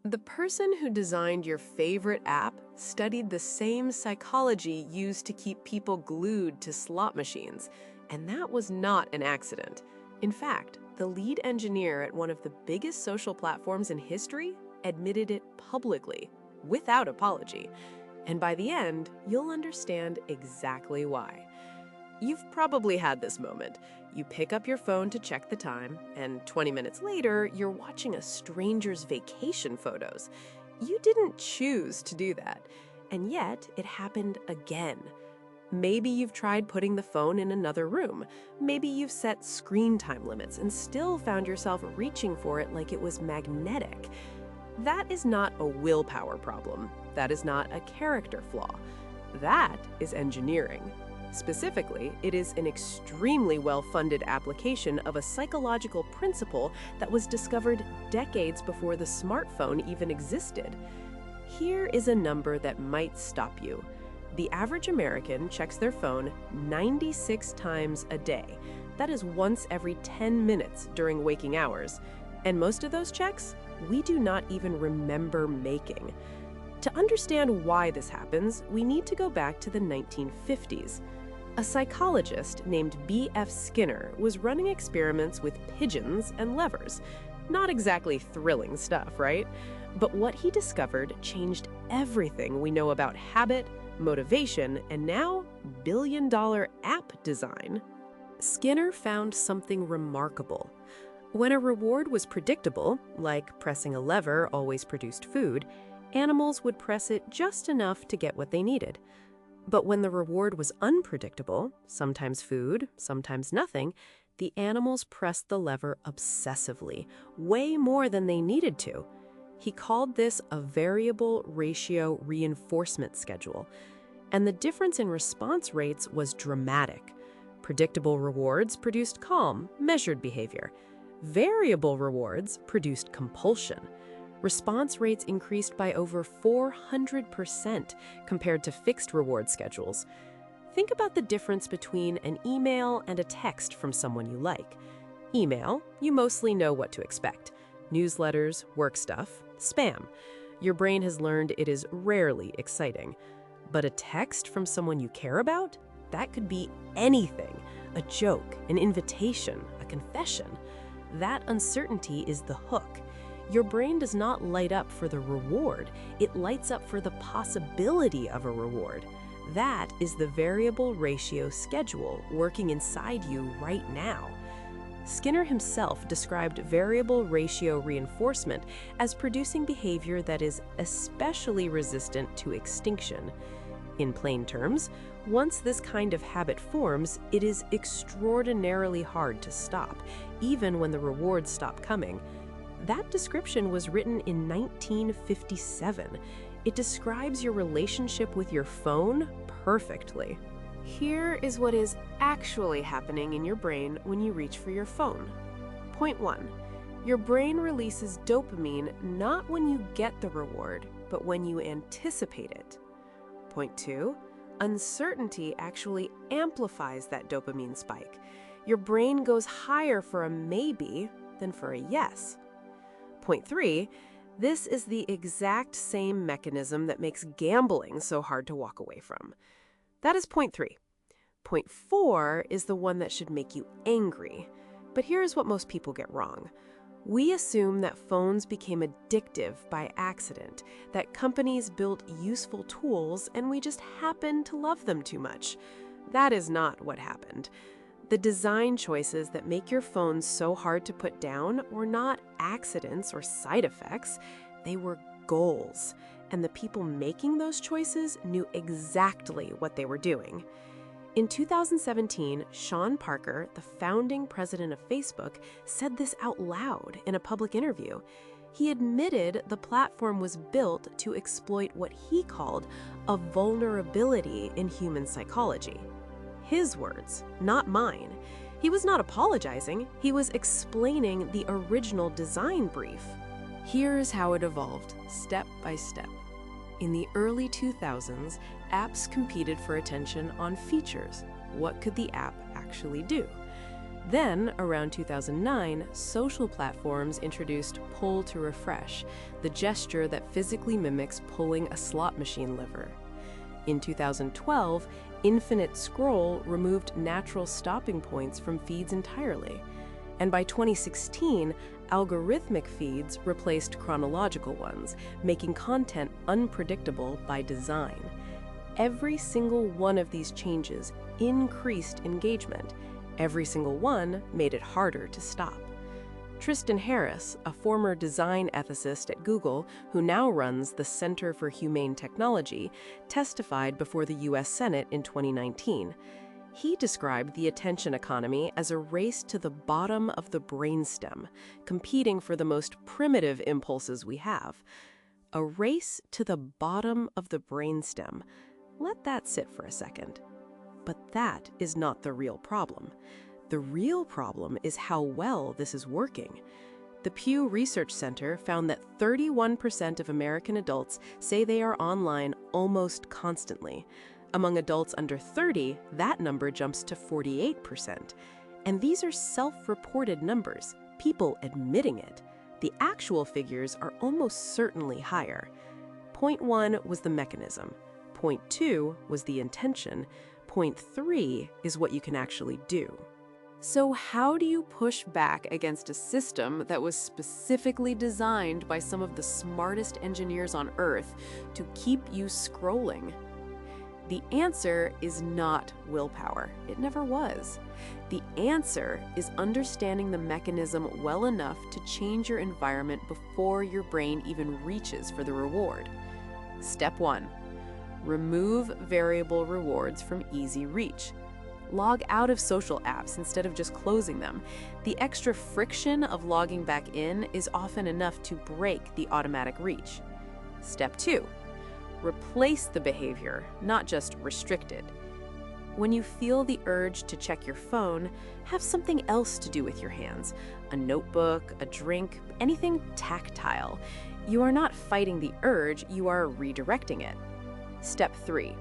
The person who designed your favorite app studied the same psychology used to keep people glued to slot machines, and that was not an accident. In fact, the lead engineer at one of the biggest social platforms in history admitted it publicly, without apology. And by the end, you'll understand exactly why. You've probably had this moment. You pick up your phone to check the time, and 20 minutes later, you're watching a stranger's vacation photos. You didn't choose to do that, and yet it happened again. Maybe you've tried putting the phone in another room. Maybe you've set screen time limits and still found yourself reaching for it like it was magnetic. That is not a willpower problem. That is not a character flaw. That is engineering. Specifically, it is an extremely well-funded application of a psychological principle that was discovered decades before the smartphone even existed. Here is a number that might stop you. The average American checks their phone 96 times a day. That is once every 10 minutes during waking hours. And most of those checks, we do not even remember making. To understand why this happens, we need to go back to the 1950s. A psychologist named B.F. Skinner was running experiments with pigeons and levers. Not exactly thrilling stuff, right? But what he discovered changed everything we know about habit, motivation, and now billion-dollar app design. Skinner found something remarkable. When a reward was predictable, like pressing a lever always produced food, animals would press it just enough to get what they needed. But when the reward was unpredictable, sometimes food, sometimes nothing, the animals pressed the lever obsessively, way more than they needed to. He called this a variable ratio reinforcement schedule. And the difference in response rates was dramatic. Predictable rewards produced calm, measured behavior. Variable rewards produced compulsion. Response rates increased by over 400% compared to fixed reward schedules. Think about the difference between an email and a text from someone you like. Email, you mostly know what to expect. Newsletters, work stuff, spam. Your brain has learned it is rarely exciting. But a text from someone you care about? That could be anything. A joke, an invitation, a confession. That uncertainty is the hook. Your brain does not light up for the reward, it lights up for the possibility of a reward. That is the variable ratio schedule working inside you right now. Skinner himself described variable ratio reinforcement as producing behavior that is especially resistant to extinction. In plain terms, once this kind of habit forms, it is extraordinarily hard to stop, even when the rewards stop coming. That description was written in 1957. It describes your relationship with your phone perfectly. Here is what is actually happening in your brain when you reach for your phone. Point 1. Your brain releases dopamine not when you get the reward, but when you anticipate it. Point 2. Uncertainty actually amplifies that dopamine spike. Your brain goes higher for a maybe than for a yes. Point 3, this is the exact same mechanism that makes gambling so hard to walk away from. That is point 3. Point 4 is the one that should make you angry. But here's what most people get wrong. We assume that phones became addictive by accident, that companies built useful tools and we just happened to love them too much. That is not what happened. The design choices that make your phone so hard to put down were not accidents or side effects, they were goals. And the people making those choices knew exactly what they were doing. In 2017, Sean Parker, the founding president of Facebook, said this out loud in a public interview. He admitted the platform was built to exploit what he called a vulnerability in human psychology. His words, not mine. He was not apologizing, he was explaining the original design brief. Here's how it evolved, step by step. In the early 2000s, apps competed for attention on features. What could the app actually do? Then, around 2009, social platforms introduced pull to refresh, the gesture that physically mimics pulling a slot machine lever. In 2012, infinite scroll removed natural stopping points from feeds entirely. And by 2016, algorithmic feeds replaced chronological ones, making content unpredictable by design. Every single one of these changes increased engagement. Every single one made it harder to stop. Tristan Harris, a former design ethicist at Google who now runs the Center for Humane Technology, testified before the U.S. Senate in 2019. He described the attention economy as a race to the bottom of the brainstem, competing for the most primitive impulses we have. A race to the bottom of the brainstem. Let that sit for a second. But that is not the real problem. The real problem is how well this is working. The Pew Research Center found that 31% of American adults say they are online almost constantly. Among adults under 30, that number jumps to 48%. And these are self-reported numbers, people admitting it. The actual figures are almost certainly higher. Point 1 was the mechanism. Point 2 was the intention. Point 3 is what you can actually do. So how do you push back against a system that was specifically designed by some of the smartest engineers on Earth to keep you scrolling? The answer is not willpower. It never was. The answer is understanding the mechanism well enough to change your environment before your brain even reaches for the reward. Step 1. Remove variable rewards from easy reach. Log out of social apps instead of just closing them. The extra friction of logging back in is often enough to break the automatic reach. Step 2. Replace the behavior, not just restrict it. When you feel the urge to check your phone, have something else to do with your hands. A notebook, a drink, anything tactile. You are not fighting the urge, you are redirecting it. Step 3.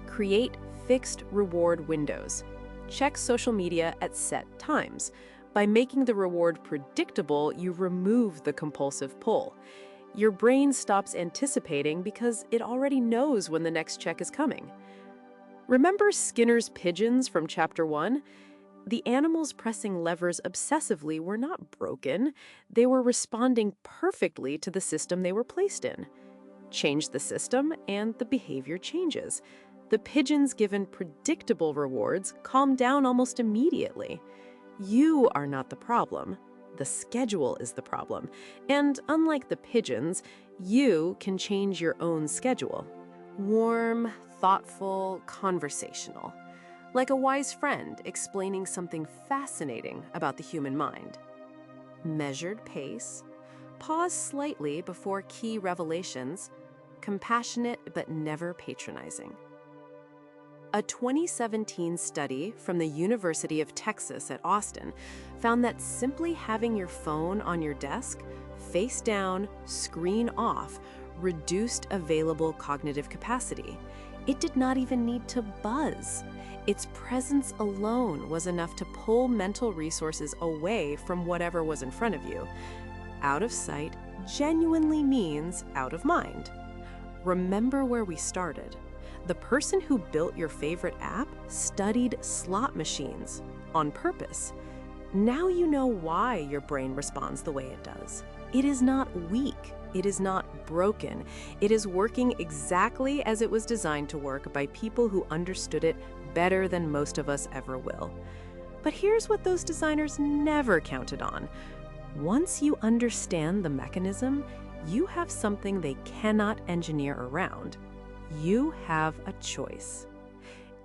Create fixed reward windows. Check social media at set times. By making the reward predictable, you remove the compulsive pull. Your brain stops anticipating because it already knows when the next check is coming. Remember Skinner's pigeons from Chapter 1? The animals pressing levers obsessively were not broken. They were responding perfectly to the system they were placed in. Change the system, and the behavior changes. The pigeons given predictable rewards calm down almost immediately. You are not the problem. The schedule is the problem. And unlike the pigeons, you can change your own schedule. Warm, thoughtful, conversational. Like a wise friend explaining something fascinating about the human mind. Measured pace. Pause slightly before key revelations. Compassionate but never patronizing. A 2017 study from the University of Texas at Austin found that simply having your phone on your desk, face down, screen off, reduced available cognitive capacity. It did not even need to buzz. Its presence alone was enough to pull mental resources away from whatever was in front of you. Out of sight genuinely means out of mind. Remember where we started. The person who built your favorite app studied slot machines on purpose. Now you know why your brain responds the way it does. It is not weak. It is not broken. It is working exactly as it was designed to work by people who understood it better than most of us ever will. But here's what those designers never counted on. Once you understand the mechanism, you have something they cannot engineer around. You have a choice.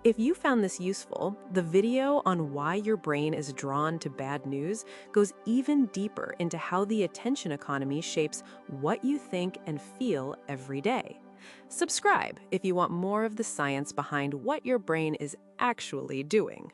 If you found this useful, the video on why your brain is drawn to bad news goes even deeper into how the attention economy shapes what you think and feel every day. Subscribe if you want more of the science behind what your brain is actually doing.